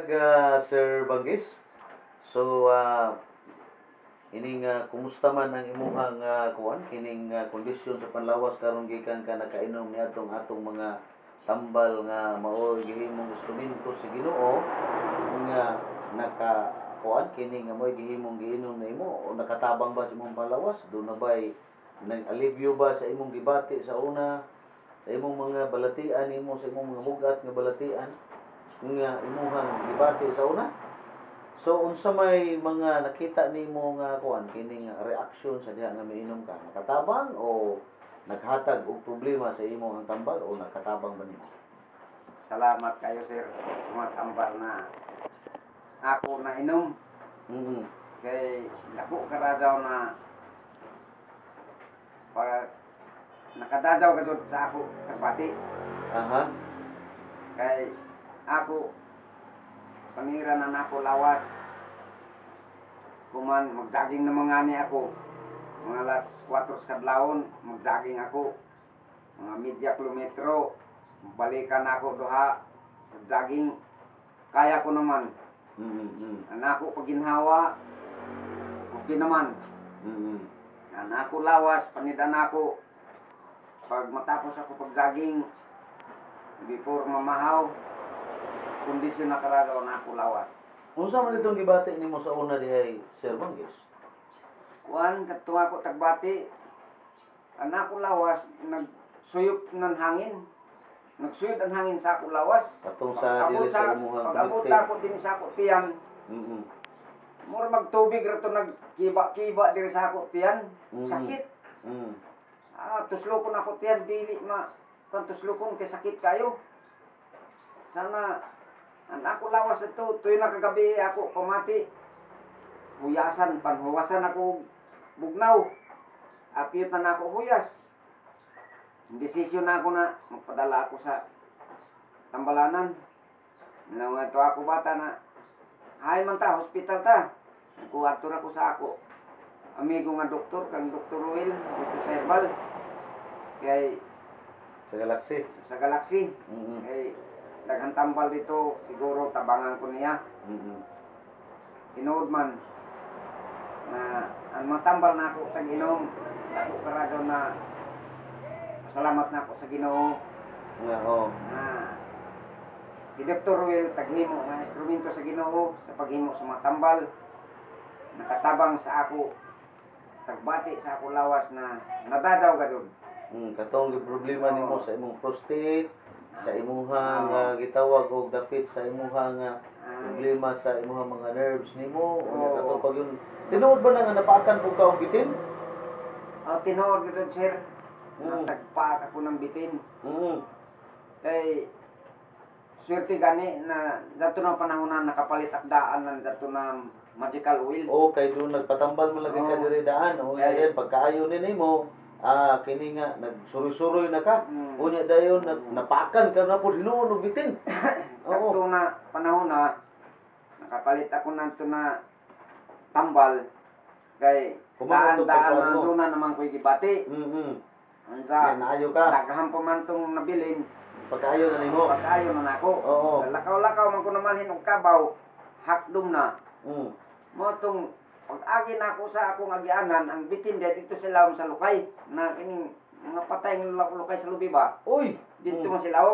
buntag, Sir Banggis. So, ining kumusta man ang imuhang kuan kining kondisyon sa panlawas karon gikan ka nakainom niadtong atong mga tambal nga mao gihimong instrumento sa Ginoo nga naka kuan kini nga mo'y gihimong giinom nimo o nakatabang ba sa imong panlawas do na ba'y nag-alivyo ba sa imong gibati sa una sa imong mga balatian nimo sa imong mga bugat nga balatian nga imuhang gibati sa una. So unsa may mga nakita nimo nga kuan kini nga reaksyon sa diha nga miinom ka? Nakatabang o naghatag og problema sa imo ang tambal o nakatabang ba nimo? Salamat kayo sir, mga tambal na ako na inom. Kay dako karadaw na pag nakadadaw ka sa ako kagbati. Aha. Kay ako panira na nako lawas. Kuman magjogging na mga ni ako. Mga alas 4 sa kadlawon magjogging ako. Mga media kilometro. Balikan ako duha magjogging. Kaya ko naman. Anako pag ginhawa okay naman. Anako lawas panidan ako. Pag matapos ako pag-jogging before mamahaw kondisyon na karagaw na ako lawas. Unsa man itong gibati nimo sa una dihay Sir Banggis? Kuan kadto ako tagbati. Anak ko lawas nagsuyop ng hangin. Nagsuyod ang hangin sa ako lawas. Katong sa dili sa imong pag-abot ako din sa ako tiyan. Mura magtubig ra to nagkiba-kiba diri sa ako tiyan. Sakit. Tuslokon ako tiyan dili kan tuslokon kay sakit kayo. Sana ang ako lawas ito, tuyo na kagabi ako pamati. Huyasan, panhuwasan ako bugnaw. Apiyot na ako huyas. Desisyon na ako na magpadala ako sa tambalanan. Nang ito ako bata na, ay man ta, hospital ta. Kuwarto na ko sa ako. Amigo nga doktor, kang Dr. Ruel, dito sa Herbal. Kay sa Galaxy. Sa Galaxy. Kay daghang tambal dito, siguro tabangan ko niya. Tinood man na ang mga tambal na ako tag-inom, ako karagaw na salamat na ako sa Ginoo. Na si Dr. Ruel taghimo nga instrumento sa Ginoo sa paghimo sa mga tambal. Nakatabang sa ako, tagbati sa ako lawas na nadadaw gadud. Katong problema nimo sa imong prostate, sa imuhang gitawag og dapit sa imuhang problema sa imuhang mga nerves nimo o katong pag yung tinuod ba na nga napaakan pug ka og bitin? Tinuod gid sir. Tagpa ako ng bitin. Kay swerte gani na dato na panahon na nakapalit akdaan ng dato na magical oil. Kay doon nagpatambal man lagi ka diri daan. Yan pagkaayo ni nimo kini nga nagsuroy-suroy na ka. Unya dayon napakan ka na po hinuon og bitin. Dato na panahon na nakapalit ako nanto na tambal kay daan na naman ko'y gibati. Ansa, naayo ka. daghan pa man tong nabilin. Pagkaayo na nimo. Pagkaayo na nako. Lakaw-lakaw man ko namalhin og kabaw, hakdom na. Mo tong pag-agi na ako sa akong agianan, ang bitin dito sila sa lukay na kining mga patay ng lukay sa lubi ba? Dito man sila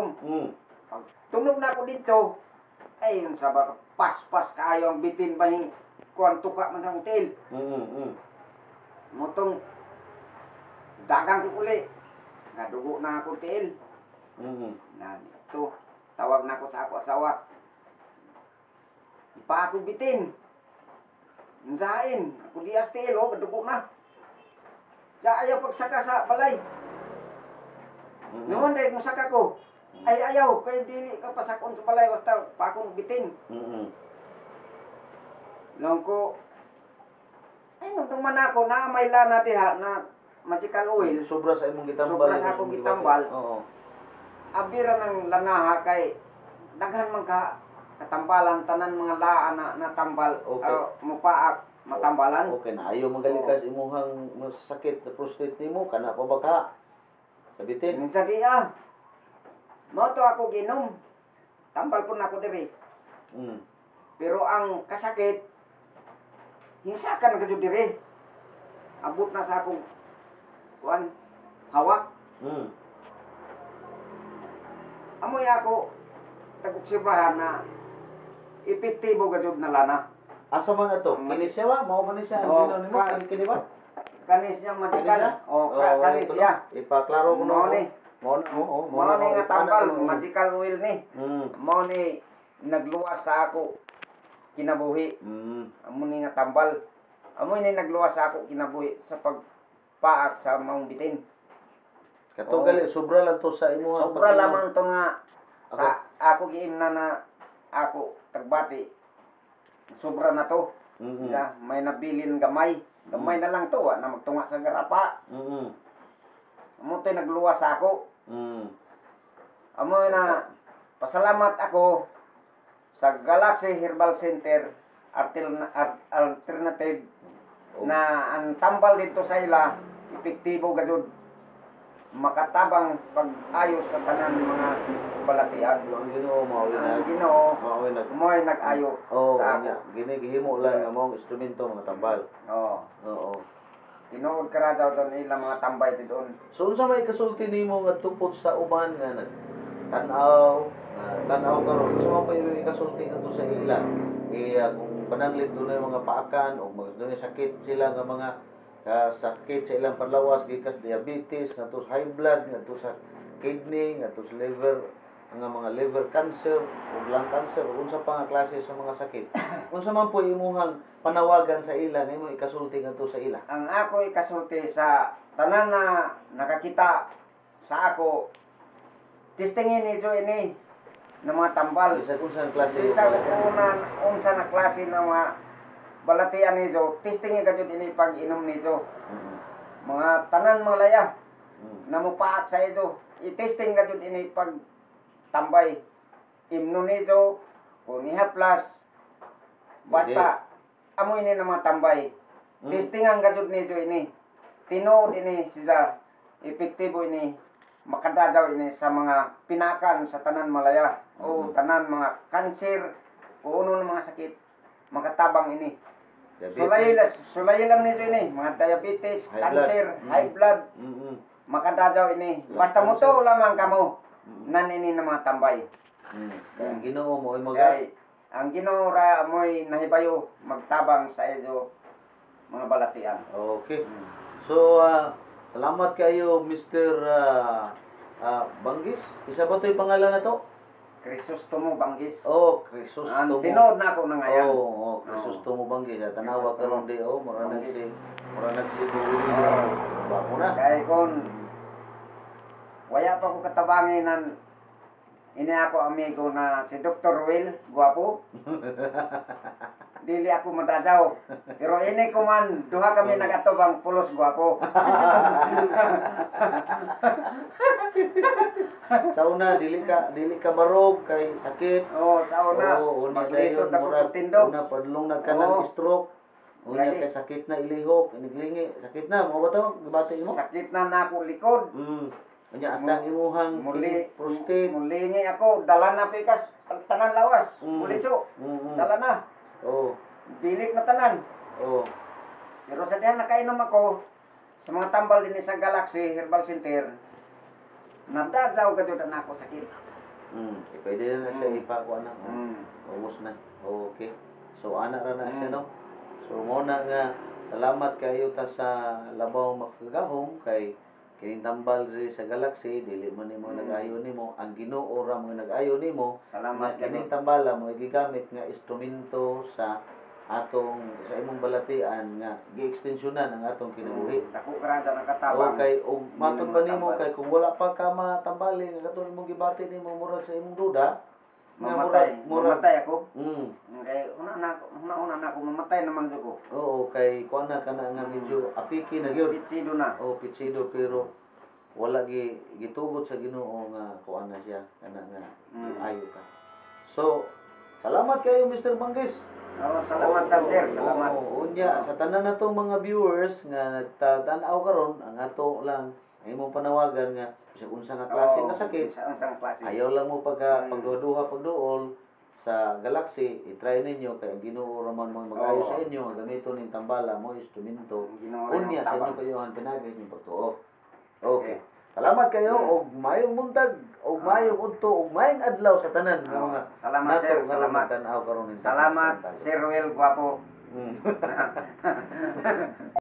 Pag tunog na ako dito, ay yung sabak pas-pas kaayo ang bitin bahing kuan tuka man sa hotel. Mo tong dagang ko uli. Nadugo na ako tiil. Na ito, tawag na ako sa ako asawa. Ipa ako bitin. Nsain, ako dias tiil kadugo na. Sa ayaw pagsaka sa balay. Naman dahil kung saka ko, ay ayaw, kaya dili ka pasakon sa balay, basta pa akong bitin. Lang ko, ay nung man ako, na may lana diha na magical oil. Sobra sa imong gitambal. Sobra sa akong gitambal. Abira ng lanaha kay daghan man ka katambalan tanan mga laan na tambal. Mupaak matambalan. Na ayaw magalikas imuhang sakit na prostate nimo kana pa ba ka? Sabitin. Minsan diya. Mo to ako ginom. Tambal po na ako diri. Pero ang kasakit, hinsakan ka jud dire. Abot na sa akong kuan hawak. Amoy ako tagobserbahan na epektibo ka jud na lana. Asa man ato? Kini siya ba? Mao man ni siya ang Oh, ginaw nimo kini ba? Kanis siya Kani magical. siya? Kanis siya. Ipaklaro mo Mao no. ni. Mao na, oo, Mao ni nga tambal, ipana- magical oil ni. Mao ni nagluwas sa ako kinabuhi. Amo ni nga tambal. Amo ni nagluwas sa ako kinabuhi sa pagpaak sa maong bitin. Kato gali sobra lang to sa imo. Sobra lamang to nga sa ako giimna na ako tagbati. Sobra na to. Ya, may nabilin gamay. Gamay na lang to, na magtunga sa garapa. Amo to'y nagluwas sa ako. Amo na pasalamat ako sa Galaxy Herbal Center alternative na ang tambal dito sa ila epektibo gajud makatabang pag-ayos sa tanan mga balatian. Ang Ginoo mao Ang Ginoo mo'y nag-ayo sa ako. Gini gihimo lang nga mao instrumento mga tambal. Oo. Tinuod ka ra daw doon ilang mga tambay doon. So unsa may kasulti nimo nga tupod sa uban nga tanaw, tanaw karon unsa man pa yung kasulti ngadto sa ila? Kung pananglit dunay mga paakan o dunay sakit sila nga mga sakit sa ilang panlawas gikas diabetes ngadto sa high blood ngadto sa kidney ngadto sa liver nga mga liver cancer o lung cancer o unsa pa nga klase sa mga sakit. Unsa man po imuhang panawagan sa ila nga imo ikasulti ngadto sa ila? Ang ako ikasulti sa tanan na nakakita sa ako testingin nito ini ng mga tambal. Isa unsa klase? Isa unsa na klase ng mga balatian nito, testingin ka jud ini pag-inom nito. Mga tanan mga laya na mupaak sa ito. I-testing ka jud ini pag tambay. Imno nito o niha plus. Basta amoy ini na mga tambay. Testingan ka jud nito ini. Tinuod ini siya. Epektibo ini. Makadadaw ini sa mga pinakan sa tanan malaya o tanan mga kanser o uno ng mga sakit. Makatabang ini. Sulay lang nito ini, mga diabetes, cancer, high blood, makadadaw ini. Basta mo to lamang kamo, nan ini na mga tambay. Ang Ginoo mo ay Ang Ginoo ra mo'y nahibayo magtabang sa iyo mga balatian. Okay. So, salamat kayo Mr. Banggis. Isa ba 'to yung pangalan na to? Crisostomo Banggis. Oh, Crisostomo. Tinood na ako na ngayon. Crisostomo Banggis. Tanawa ka ron di, mura nagsibuwi. Bako na. Kaya kung waya pa ko katabanginan, ini ako amigo na si Dr. Will, guwapo. Dili ako madadaw. Pero ini ko man, duha kami nagatubang pulos guwapo. Sa una dili ka barog kay sakit. Sa una. Maglisod ako pagtindog. Una padlong nagkanang stroke. Una kay sakit na ilihok, iniglingi. Sakit na mo ba to? Gibati mo? Sakit na nako likod. Anya hasta imuhang prostate. Mulingi ako, dala na pikas tanan lawas. Muliso. Dala na. Bilik na tanan. Pero sa diyan nakainom ako sa mga tambal din sa Galaxy Herbal Center. Nadadaw ka jud na ako sakit. Pwede na siya ipakuha na. Ubos na. Okay. So ana ra na siya no. So muna nga salamat kayo ta sa labaw makagahom kay kining tambal diri sa Galaxy dili man nimo nag-ayo nimo ang Ginoo ra mo nag-ayo nimo. Salamat kining tambala mo gigamit nga instrumento sa imong balatian nga gi-extensyonan ang atong kinabuhi. Dako karada nakatabang. Okay, og matud pa nimo kay kung wala pa ka matambali nga katong imong gibati nimo murag sa imong duda, mamatay ako. Kay una na ako mamatay naman jud ko. Oo, kay kuan na kana nga medyo apiki na gyud. Pitsido na. Pitsido pero wala gitugot sa Ginoo nga kuan na siya kana nga ayo ka. So, salamat kayo Mr. Banggis. Salamat sa sir. Salamat. Unya sa tanan natong mga viewers nga nagtatan-aw karon ang ato lang ay imong panawagan nga bisag unsa nga klase nga sakit. Unsang klase. Ayaw lang mo pagduha pagduol sa Galaxy, i-try ninyo kay ang Ginoo ra man mo mag-ayo Oo. sa inyo, nga gamiton ning tambala mo instrumento. Ginoo Unya sa tabang. inyo kayo ang pinagay ning pagtuo. Okay. Salamat kayo og mayong buntag, og mayong udto, og mayong adlaw sa tanan nga mga Salamat nato sir, nga salamat. tan-aw karon ning Salamat Tagas. Sir Ruel Guapo. Mm.